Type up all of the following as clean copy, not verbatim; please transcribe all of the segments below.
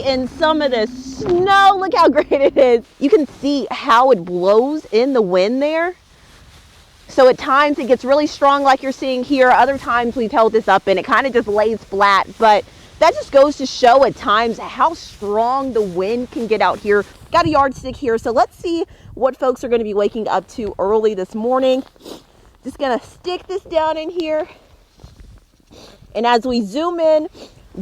And some of the snow, look how great it is. You can see how it blows in the wind there. So at times it gets really strong like you're seeing here. Other times we've held this up and it kind of just lays flat. But that just goes to show at times how strong the wind can get out here. Got a yardstick here. So let's see what folks are going to be waking up to early this morning. Just going to stick this down in here. And as we zoom in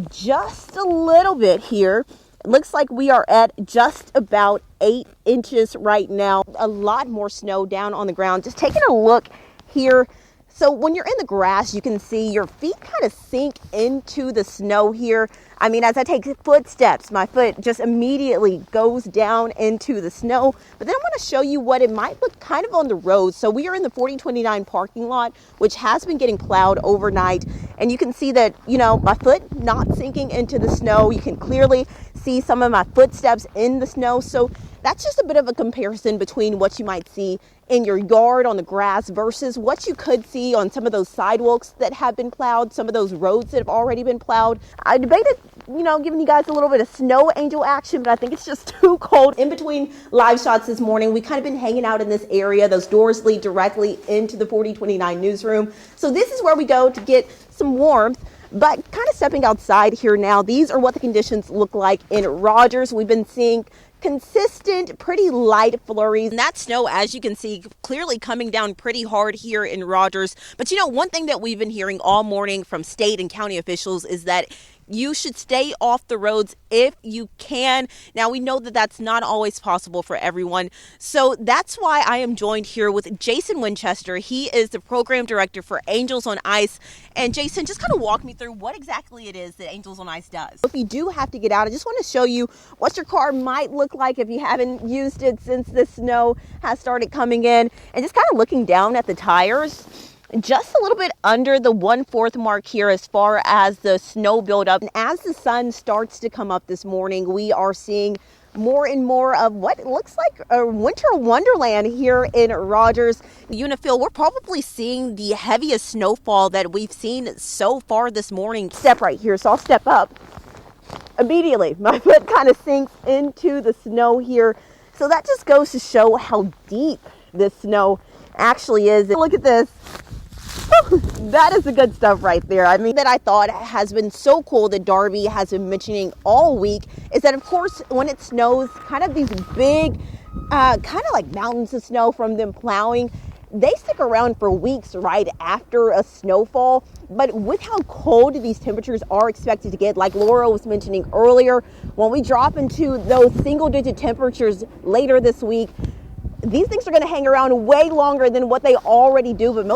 just a little bit here, it looks like we are at just about 8 inches right now. A lot more snow down on the ground. Just taking a look here. So when you're in the grass, you can see your feet kind of sink into the snow here. I mean, as I take footsteps, my foot just immediately goes down into the snow. But then I want to show you what it might look kind of on the road. So we are in the 4029 parking lot, which has been getting plowed overnight. And you can see that, you know, my foot not sinking into the snow. You can clearly see some of my footsteps in the snow. So that's just a bit of a comparison between what you might see in your yard on the grass versus what you could see on some of those sidewalks that have been plowed, some of those roads that have already been plowed. I debated, you know, giving you guys a little bit of snow angel action, but I think it's just too cold. In between live shots this morning, we kind of been hanging out in this area. Those doors lead directly into the 4029 newsroom. So this is where we go to get some warmth. But kind of stepping outside here now, these are what the conditions look like in Rogers. We've been seeing consistent, pretty light flurries. And that snow, as you can see, clearly coming down pretty hard here in Rogers. But you know, one thing that we've been hearing all morning from state and county officials is that you should stay off the roads if you can. Now, we know that that's not always possible for everyone. So that's why I am joined here with Jason Winchester. He is the program director for Angels on Ice. And Jason, just kind of walk me through what exactly it is that Angels on Ice does. If you do have to get out, I just want to show you what your car might look like if you haven't used it since the snow has started coming in. And just kind of looking down at the tires, just a little bit under the 1/4 mark here as far as the snow buildup. And as the sun starts to come up this morning, we are seeing more and more of what looks like a winter wonderland here in Rogers. Unifil, we're probably seeing the heaviest snowfall that we've seen so far this morning. Step right here, so I'll step up. Immediately, my foot kind of sinks into the snow here. So that just goes to show how deep this snow actually is. And look at this. That is the good stuff right there. I mean, that I thought has been so cool that Darby has been mentioning all week is that, of course, when it snows, kind of these big, kind of like mountains of snow from them plowing, they stick around for weeks right after a snowfall. But with how cold these temperatures are expected to get, like Laura was mentioning earlier, when we drop into those single-digit temperatures later this week, these things are going to hang around way longer than what they already do. But most